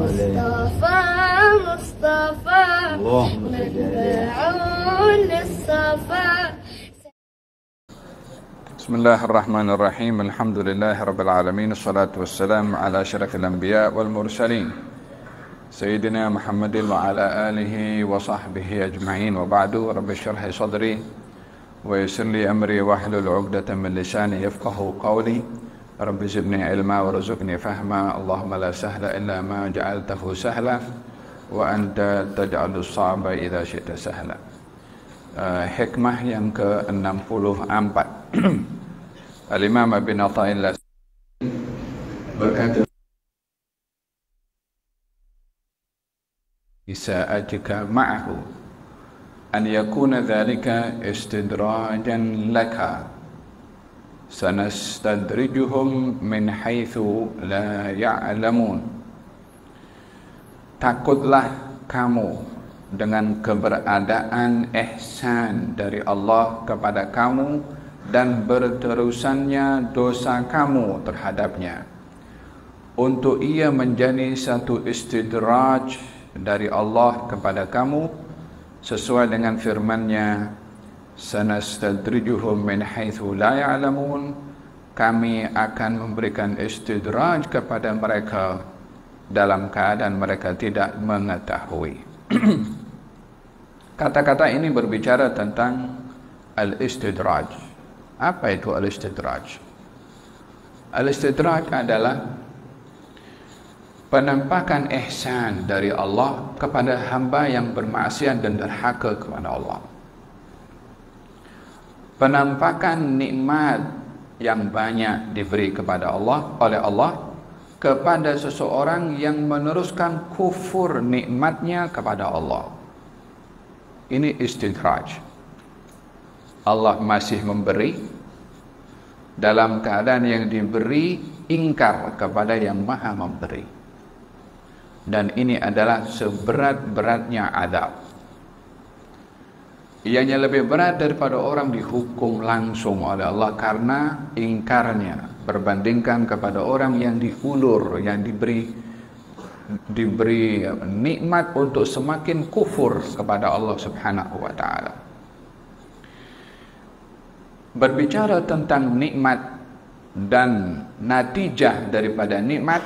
مصطفى مصطفى متبعون للصفا. بسم الله الرحمن الرحيم. الحمد لله رب العالمين، الصلاة والسلام على أشرف الأنبياء والمرسلين سيدنا محمد وعلى آله وصحبه أجمعين، وبعد. رب اشرح لي صدري ويسر لي أمري واحلل عقدة من لساني يفقهوا قولي. رب زدني علما وارزقني فهما. اللهم لا سهل إلا ما جعلته سهلا وأنت تجعل الصعب إذا شئت سهلا. Hikmah yang ke-64. Al-Imam Ibn Athaillah berkata, "Isa'atika ma'ahu an yakuna dhalika istidrajan laka, sanastadrijuhum min haitsu la ya'lamun." Takutlah kamu dengan keberadaan ihsan dari Allah kepada kamu dan berterusannya dosa kamu terhadapnya, untuk ia menjadi satu istidraj dari Allah kepada kamu, sesuai dengan firman-Nya, sanastadrijuhum min haitsu la ya'lamun, kami akan memberikan istidraj kepada mereka dalam keadaan mereka tidak mengetahui. Kata-kata ini berbicara tentang al-istidraj. Apa itu al-istidraj? Al-istidraj adalah penampakan ihsan dari Allah kepada hamba yang bermaksiat dan derhaka kepada Allah. Penampakan nikmat yang banyak diberi kepada Allah oleh Allah kepada seseorang yang meneruskan kufur nikmatnya kepada Allah. Ini istidraj. Allah masih memberi dalam keadaan yang diberi ingkar kepada yang maha memberi. Dan ini adalah seberat-beratnya azab. Ianya lebih berat daripada orang dihukum langsung oleh Allah karena ingkarnya, berbandingkan kepada orang yang diulur, yang diberi nikmat untuk semakin kufur kepada Allah Subhanahu wa ta'ala. Berbicara tentang nikmat dan natijah daripada nikmat,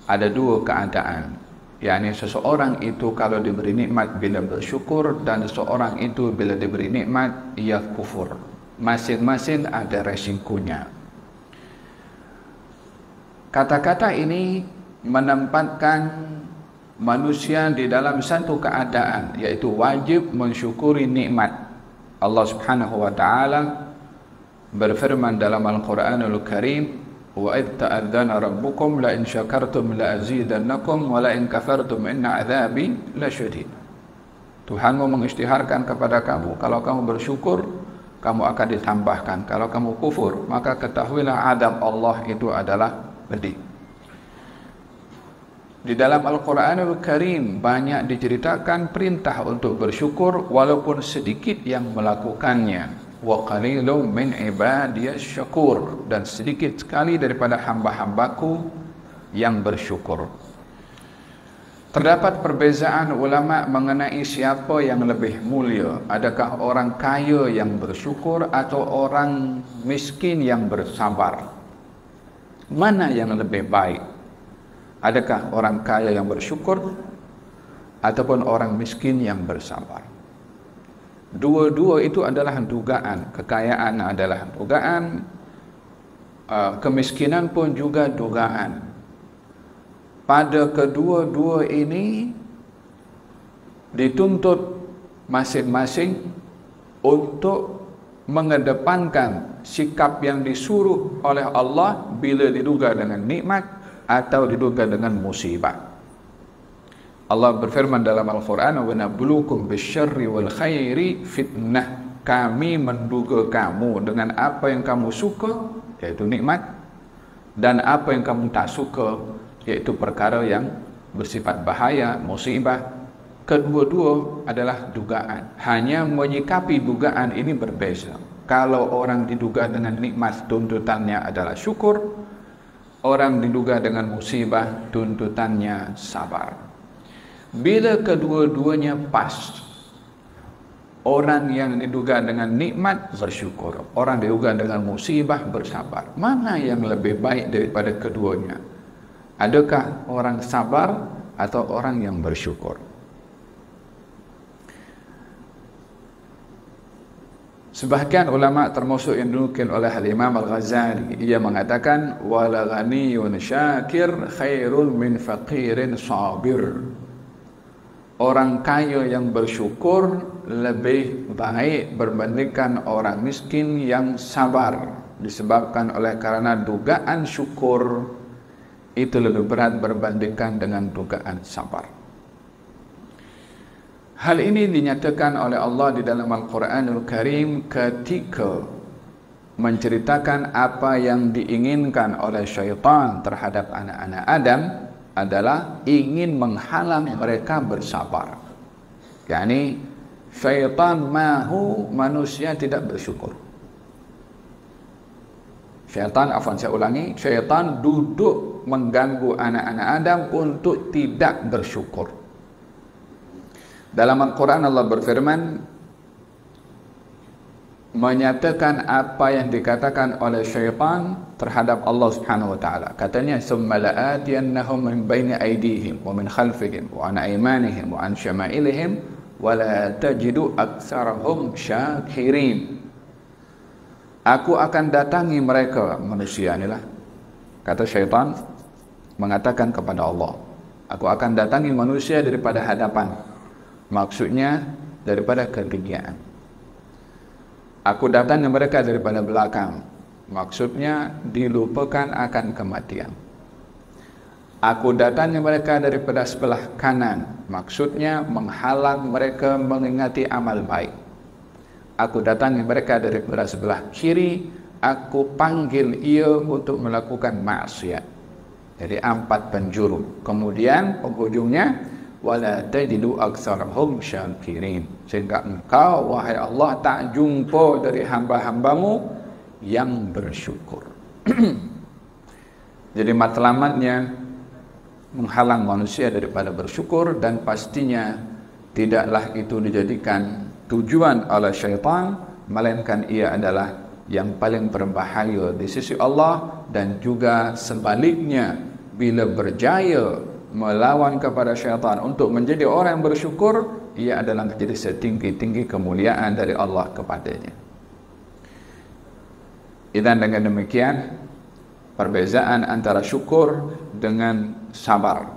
ada dua keadaan, yakni seseorang itu kalau diberi nikmat bila bersyukur, dan seseorang itu bila diberi nikmat ia kufur. Masing-masing ada resikonya. Kata-kata ini menempatkan manusia di dalam satu keadaan, yaitu wajib mensyukuri nikmat. Allah Subhanahu wa ta'ala berfirman dalam Al-Quranul Karim, "Wa idh ta'adzana rabbukum la in syakartum la azidannakum wa la in kafartum inna adzabi lasyadid." Tuhanmu mengisytiharkan kepada kamu, kalau kamu bersyukur kamu akan ditambahkan, kalau kamu kufur maka ketahuilah adab Allah itu adalah pedih. Di dalam Al-Quranul Karim banyak diceritakan perintah untuk bersyukur walaupun sedikit yang melakukannya. Wa qalilun min ibadiyas syakur, dan sedikit sekali daripada hamba-hambaku yang bersyukur. Terdapat perbezaan ulama mengenai siapa yang lebih mulia, adakah orang kaya yang bersyukur atau orang miskin yang bersabar. Mana yang lebih baik? Adakah orang kaya yang bersyukur ataupun orang miskin yang bersabar? Dua-dua itu adalah dugaan. Kekayaan adalah dugaan, kemiskinan pun juga dugaan. Pada kedua-dua ini dituntut masing-masing untuk mengedepankan sikap yang disuruh oleh Allah bila diduga dengan nikmat atau diduga dengan musibah. Allah berfirman dalam Al-Quran, "Wa nabluukum bisyarri wal khairi fitnah." Kami menduga kamu dengan apa yang kamu suka, yaitu nikmat, dan apa yang kamu tak suka, yaitu perkara yang bersifat bahaya, musibah. Kedua-dua adalah dugaan. Hanya menyikapi dugaan ini berbeza. Kalau orang diduga dengan nikmat, tuntutannya adalah syukur. orang diduga dengan musibah, tuntutannya sabar. Bila kedua-duanya pas, orang yang diduga dengan nikmat bersyukur, orang diduga dengan musibah bersabar. Mana yang lebih baik daripada keduanya? Adakah orang sabar atau orang yang bersyukur? Sebahagian ulama termasuk yang dinukil oleh Imam Al-Ghazali, ia mengatakan wala ghaniyun syakir khairun min faqirin sabir. Orang kaya yang bersyukur lebih baik berbandingkan orang miskin yang sabar, disebabkan oleh karena dugaan syukur itu lebih berat berbandingkan dengan dugaan sabar. Hal ini dinyatakan oleh Allah di dalam Al-Quranul Karim ketika menceritakan apa yang diinginkan oleh syaitan terhadap anak-anak Adam adalah ingin menghalang mereka bersabar. Yani syaitan mahu manusia tidak bersyukur. Syaitan duduk mengganggu anak-anak Adam untuk tidak bersyukur. Dalam Al-Quran Allah berfirman menyatakan apa yang dikatakan oleh syaitan terhadap Allah Subhanahu wa taala. Katanya summa la'atiyannahum min baini aydihim wa min khalfihim wa an aymanihim wa an syama'ilihim wa la tajidu aktsarahum syakirin. Aku akan datangi mereka, manusia inilah, kata syaitan mengatakan kepada Allah, aku akan datangi manusia daripada hadapan, maksudnya daripada ketinggian. Aku datangi mereka daripada belakang, maksudnya dilupakan akan kematian. Aku datangi mereka daripada sebelah kanan, maksudnya menghalang mereka mengingati amal baik. Aku datangi mereka daripada sebelah kiri, aku panggil ia untuk melakukan maksiat. Jadi 4 penjuru. Kemudian penghujungnya wala tajidu aktsarahum syakirin, sehingga engkau wahai Allah tak jumpa dari hamba-hambamu yang bersyukur. Jadi matlamatnya menghalang manusia daripada bersyukur, dan pastinya tidaklah itu dijadikan tujuan oleh syaitan, melainkan ia adalah yang paling berbahaya di sisi Allah. Dan juga sebaliknya, bila berjaya melawan kepada syaitan untuk menjadi orang yang bersyukur, ia adalah menjadi setinggi-tinggi kemuliaan dari Allah kepadanya. Dan dengan demikian perbezaan antara syukur dengan sabar.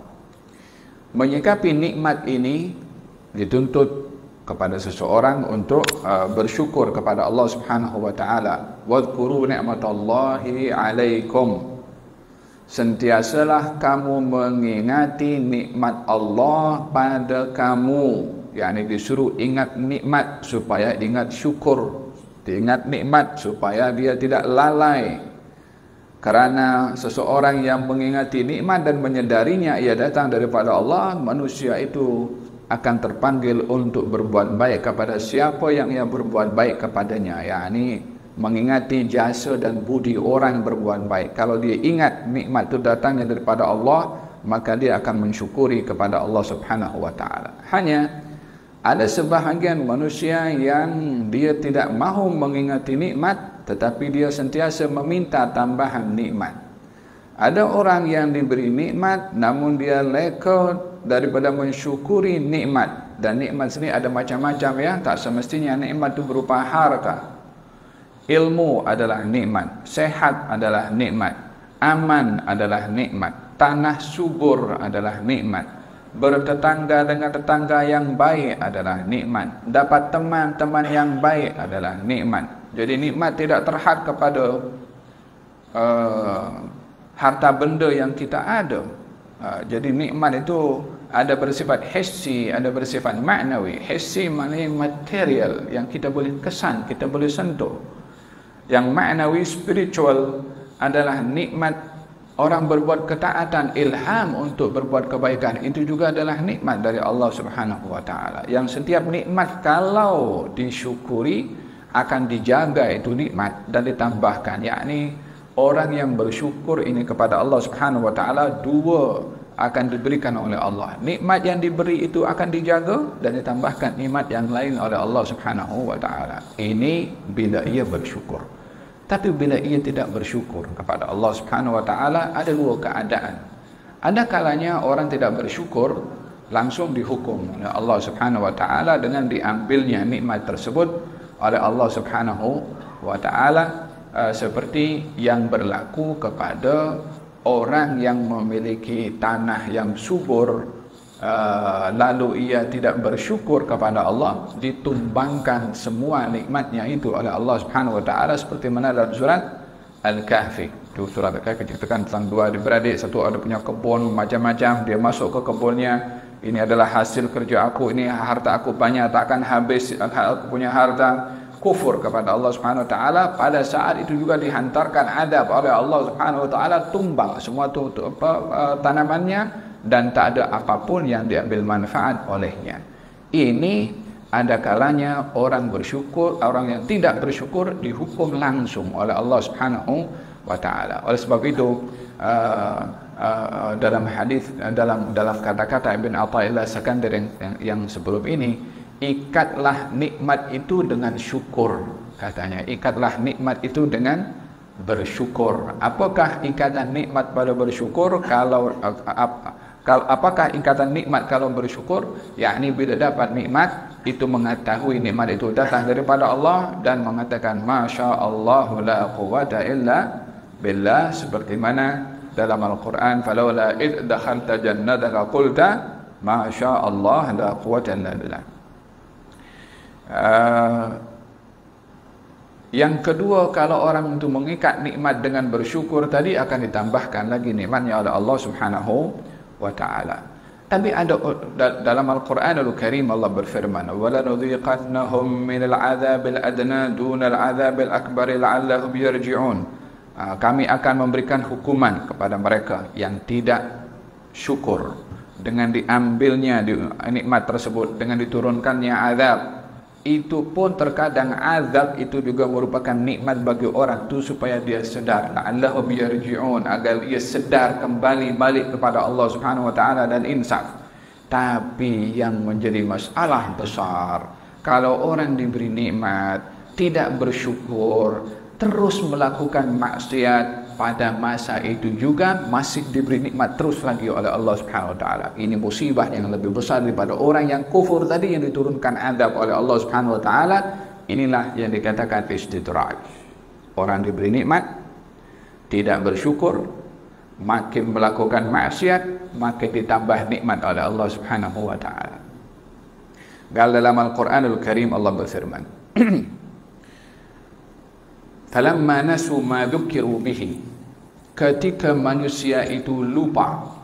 Menyikapi nikmat ini dituntut kepada seseorang untuk bersyukur kepada Allah Subhanahu wa taala. Wadhkuru ni'matallahi 'alaikum. Sentiasalah kamu mengingati nikmat Allah pada kamu. Yani disuruh ingat nikmat supaya ingat syukur. Diingat nikmat supaya dia tidak lalai. Karena seseorang yang mengingati nikmat dan menyadarinya ia datang daripada Allah, manusia itu akan terpanggil untuk berbuat baik kepada siapa yang ia berbuat baik kepadanya. Yani mengingati jasa dan budi orang yang berbuat baik. Kalau dia ingat nikmat itu datangnya daripada Allah, maka dia akan mensyukuri kepada Allah Subhanahu wa taala. Hanya ada sebahagian manusia yang dia tidak mahu mengingati nikmat, tetapi dia sentiasa meminta tambahan nikmat. Ada orang yang diberi nikmat namun dia leka daripada mensyukuri nikmat. Dan nikmat sini ada macam-macam ya, tak semestinya nikmat itu berupa harta. Ilmu adalah nikmat, sehat adalah nikmat, aman adalah nikmat, tanah subur adalah nikmat, bertetangga dengan tetangga yang baik adalah nikmat, dapat teman-teman yang baik adalah nikmat. Jadi nikmat tidak terhad kepada harta benda yang kita ada. Jadi nikmat itu ada bersifat hissi, ada bersifat maknawi. Hissi maknanya material yang kita boleh kesan, kita boleh sentuh. Yang maknawi spiritual adalah nikmat orang berbuat ketaatan, ilham untuk berbuat kebaikan. Itu juga adalah nikmat dari Allah Subhanahu wa taala. Yang setiap nikmat kalau disyukuri akan dijaga itu nikmat dan ditambahkan. Yakni orang yang bersyukur ini kepada Allah Subhanahu wa taala, dua akan diberikan oleh Allah. Nikmat yang diberi itu akan dijaga dan ditambahkan nikmat yang lain oleh Allah Subhanahu wa taala. Ini bila ia bersyukur. Tapi bila ia tidak bersyukur kepada Allah Subhanahu wa taala, ada dua keadaan. Ada kalanya orang tidak bersyukur langsung dihukum oleh Allah Subhanahu wa taala dengan diambilnya nikmat tersebut oleh Allah Subhanahu wa taala, seperti yang berlaku kepada orang yang memiliki tanah yang subur, lalu ia tidak bersyukur kepada Allah, ditumbangkan semua nikmatnya itu oleh Allah Subhanahu wa taala, seperti mana dalam surat Al-Kahfi. Itu surat Al-Kahfi ceritakan tentang dua adik-beradik, satu ada punya kebun macam-macam, dia masuk ke kebunnya, ini adalah hasil kerja aku, ini harta aku banyak, takkan habis aku punya harta. Kufur kepada Allah Subhanahu wa taala, pada saat itu juga dihantarkan adab oleh Allah Subhanahu wa taala, tumbang semua tanamannya dan tak ada apapun yang diambil manfaat olehnya. Ini ada kalanya orang bersyukur, orang yang tidak bersyukur dihukum langsung oleh Allah Subhanahu wa taala. Oleh sebab itu dalam hadis, dalam kata-kata Ibn Athaillah Sakandar yang sebelum ini, ikatlah nikmat itu dengan syukur, katanya. Ikatlah nikmat itu dengan bersyukur. Apakah ikatan nikmat pada bersyukur? Apakah ikatan nikmat kalau bersyukur? Yakni bila dapat nikmat itu mengetahui nikmat itu datang daripada Allah dan mengatakan Masya Allah la quwwata illa billah, seperti mana dalam Al-Quran, falawla id dakhalta jannataka qulta Masya Allah la quwwata illa billah. Yang kedua, kalau orang itu mengikat nikmat dengan bersyukur tadi, akan ditambahkan lagi nikmatnya oleh Allah Subhanahu wa taala. Tapi ada dalam Al-Quranul Karim Allah berfirman, "Wala nudhiqannahum minal 'adzabil adna dunal 'adzabil akbar la'allahum yarji'un." Kami akan memberikan hukuman kepada mereka yang tidak syukur dengan diambilnya nikmat tersebut, dengan diturunkannya azab. Itu pun terkadang azab itu juga merupakan nikmat bagi orang itu supaya dia sedar, la'allahum yarji'un, agar ia sedar kembali balik kepada Allah Subhanahu wa taala dan insaf. Tapi yang menjadi masalah besar, kalau orang diberi nikmat tidak bersyukur, terus melakukan maksiat, pada masa itu juga masih diberi nikmat terus lagi oleh Allah Subhanahu wa taala. Ini musibah yang lebih besar daripada orang yang kufur tadi, yang diturunkan azab oleh Allah Subhanahu wa taala. Inilah yang dikatakan istidraj. Orang diberi nikmat tidak bersyukur, makin melakukan maksiat, makin ditambah nikmat oleh Allah Subhanahu wa taala. Dalam Al-Quranul Karim Allah berfirman, "Falamma nasu ma dzukiru bihi," ketika manusia itu lupa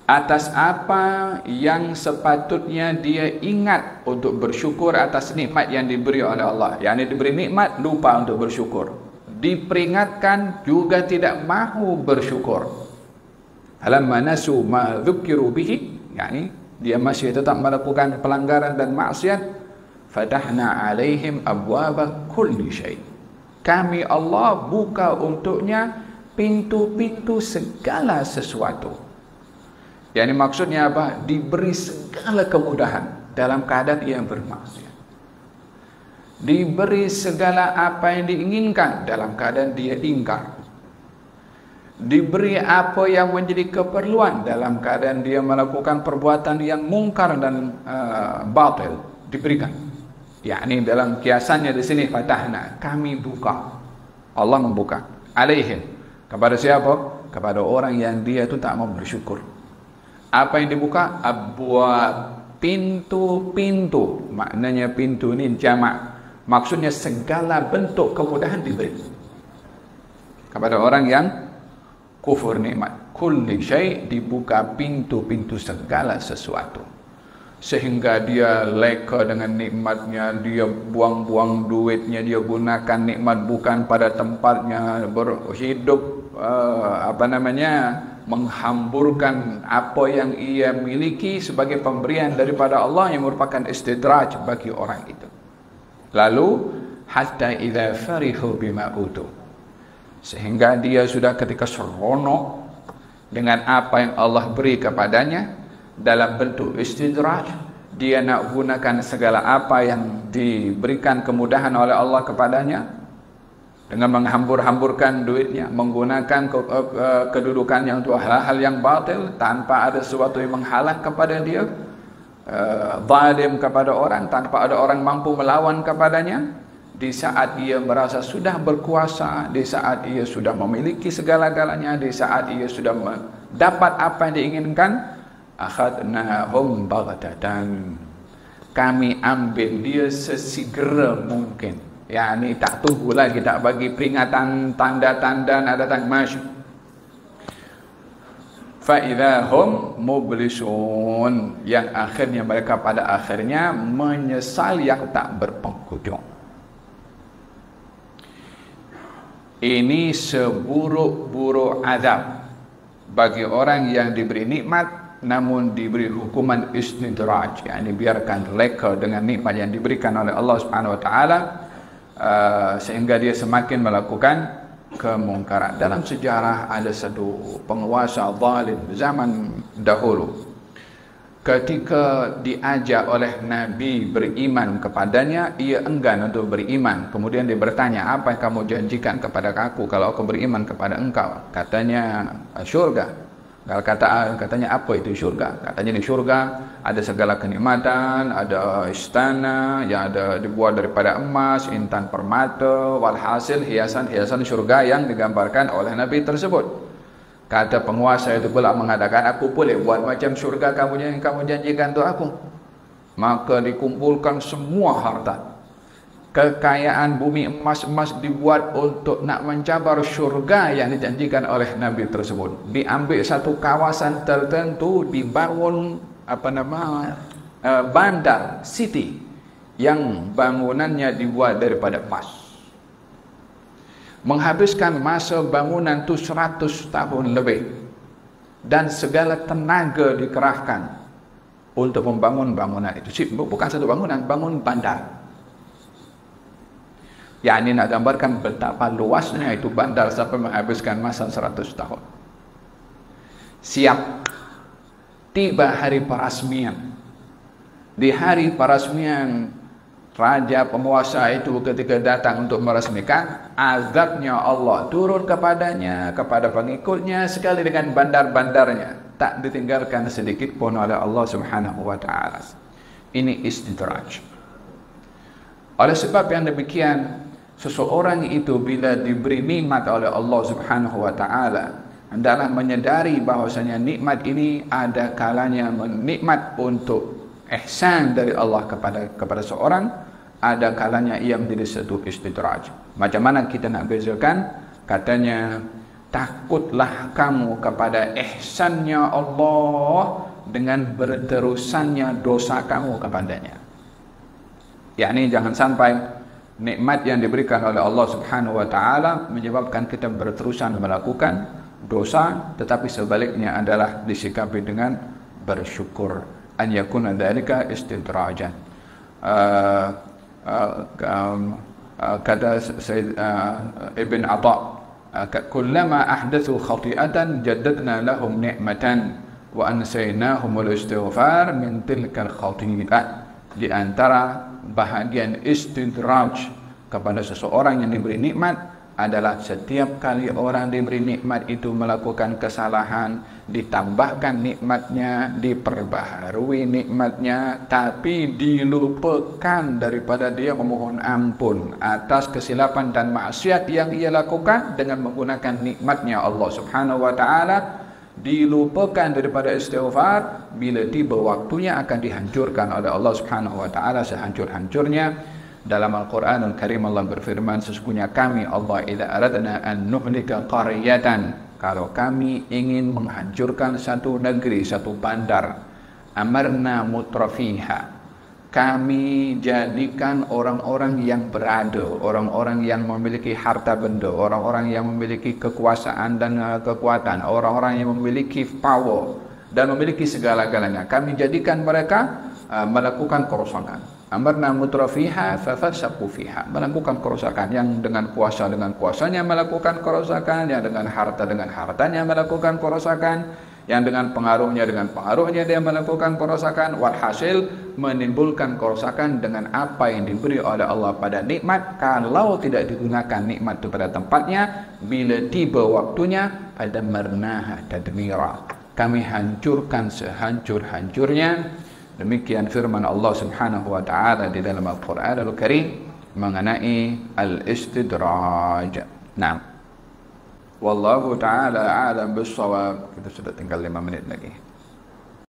atas apa yang sepatutnya dia ingat untuk bersyukur atas nikmat yang diberi oleh Allah. Yang diberi nikmat lupa untuk bersyukur, diperingatkan juga tidak mahu bersyukur. Falamma nasu ma dzukiru bihi, yakni dia masih tetap melakukan pelanggaran dan maksiat. Fatahna alaihim abwaba kulli syai'. Kami Allah buka untuknya pintu-pintu segala sesuatu. Yani maksudnya apa? Diberi segala kemudahan dalam keadaan ia bermaksiat. Diberi segala apa yang diinginkan dalam keadaan dia ingkar. Diberi apa yang menjadi keperluan dalam keadaan dia melakukan perbuatan yang mungkar dan batil, diberikan. Yakni dalam kiasannya di sini, fatahna, kami buka, Allah membuka, alaihim, kepada siapa? Kepada orang yang dia itu tak mau bersyukur. Apa yang dibuka? Abwab, pintu-pintu. Maknanya pintu ini jamak, maksudnya segala bentuk kemudahan diberi kepada orang yang kufur nikmat. Kulli syai', dibuka pintu-pintu segala sesuatu, sehingga dia leka dengan nikmatnya, dia buang-buang duitnya, dia gunakan nikmat bukan pada tempatnya, berhidup menghamburkan apa yang ia miliki sebagai pemberian daripada Allah yang merupakan istidraj bagi orang itu. Lalu hatta idza farihu bima utu, sehingga dia sudah ketika seronok dengan apa yang Allah beri kepadanya dalam bentuk istidraj, dia nak gunakan segala apa yang diberikan kemudahan oleh Allah kepadanya dengan menghambur-hamburkan duitnya, menggunakan kedudukannya untuk hal-hal yang batil tanpa ada sesuatu yang menghalang kepada dia, zalim kepada orang tanpa ada orang mampu melawan kepadanya. Di saat ia merasa sudah berkuasa, di saat ia sudah memiliki segala-galanya, di saat ia sudah dapat apa yang diinginkan, akhadnahum baghtatan, kami ambil dia sesegera mungkin. Yani tak tunggu lagi, tak bagi peringatan, tanda-tanda nak datang, masuk. Fa idza hum mublisun, yang akhirnya mereka pada akhirnya menyesal yang tak berpenghujung. Ini seburuk-buruk azab bagi orang yang diberi nikmat namun diberi hukuman istidraj, yakni biarkan leka dengan nikmat yang diberikan oleh Allah Subhanahu wa taala, sehingga dia semakin melakukan kemungkaran. Dalam sejarah ada satu penguasa zalim zaman dahulu, ketika diajak oleh Nabi beriman kepadanya, ia enggan untuk beriman. Kemudian dia bertanya, apa yang kamu janjikan kepada aku kalau aku beriman kepada engkau? Katanya syurga. Kalau katanya apa itu syurga? Katanya di syurga ada segala kenikmatan, ada istana yang ada dibuat daripada emas, intan permata, walhasil hiasan-hiasan syurga yang digambarkan oleh Nabi tersebut. Kata penguasa itu pula mengatakan, aku boleh buat macam syurga yang kamu janjikan untuk aku. Maka dikumpulkan semua harta, kekayaan bumi, emas-emas dibuat untuk nak mencabar syurga yang dijanjikan oleh Nabi tersebut. Diambil satu kawasan tertentu, dibangun bandar, city, yang bangunannya dibuat daripada emas. Menghabiskan masa bangunan itu 100 tahun lebih, dan segala tenaga dikerahkan untuk membangun bangunan itu. Bukan satu bangunan, bangun bandar. Ya, ini nak gambarkan betapa luasnya itu bandar sampai menghabiskan masa 100 tahun. Siap tiba hari perasmian. Di hari perasmian, raja penguasa itu ketika datang untuk meresmikan, azabnya Allah turun kepadanya, kepada pengikutnya, sekali dengan bandar-bandarnya. Tak ditinggalkan sedikit pun oleh Allah Subhanahu wa taala. Ini istidraj. Oleh sebab yang demikian, seseorang itu bila diberi nikmat oleh Allah Subhanahu wa taala, hendaklah menyadari bahwasanya nikmat ini ada kalanya nikmat untuk ihsan dari Allah kepada seorang, ada kalanya ia menjadi satu istidraj. Macam mana kita nak bezakan? Katanya, takutlah kamu kepada ihsannya Allah dengan berterusannya dosa kamu kepadanya. Yakni jangan sampai nikmat yang diberikan oleh Allah Subhanahu wa taala menyebabkan kita berterusan melakukan dosa, tetapi sebaliknya adalah disikapi dengan bersyukur. An yakuna dzalika istidrajan. Kata Sayyid Ibn Atha, kullama ahdathu khati'atan jaddadna lahum ni'matan wa ansaynahum al-istighfar min tilka al-khati'ah. Di antara bahagian istidraj kepada seseorang yang diberi nikmat adalah setiap kali orang diberi nikmat itu melakukan kesalahan, ditambahkan nikmatnya, diperbaharui nikmatnya, tapi dilupakan daripada dia memohon ampun atas kesilapan dan maksiat yang ia lakukan dengan menggunakan nikmatnya Allah Subhanahu wa taala, dilupakan daripada istighfar, bila tiba waktunya akan dihancurkan oleh Allah Subhanahu wa taala sehancur-hancurnya. Dalam Al-Quranul Karim Allah berfirman, sesungguhnya kami Allah idza aradna an nuhlika qaryatan, kalau kami ingin menghancurkan satu negeri, satu bandar, amarna mutrafiha, kami jadikan orang-orang yang berada, orang-orang yang memiliki harta benda, orang-orang yang memiliki kekuasaan dan kekuatan, orang-orang yang memiliki power dan memiliki segala-galanya, kami jadikan mereka melakukan kerosakan. Amarna mutrafiha fafasaqu fiha, melakukan kerosakan. Yang dengan kuasanya melakukan kerosakan, yang dengan hartanya melakukan kerosakan, yang dengan pengaruhnya dia melakukan kerosakan. Walhasil menimbulkan kerosakan dengan apa yang diberi oleh Allah pada nikmat. Kalau tidak digunakan nikmat itu pada tempatnya, bila tiba waktunya, pada marnaha tadmira, kami hancurkan sehancur-hancurnya. Demikian firman Allah Subhanahu wa taala di dalam Al-Qur'an Al-Karim mengenai al-istidraj. Nah, wallahu taala a'lam bis-shawab. Kita sudah tinggal 5 menit lagi.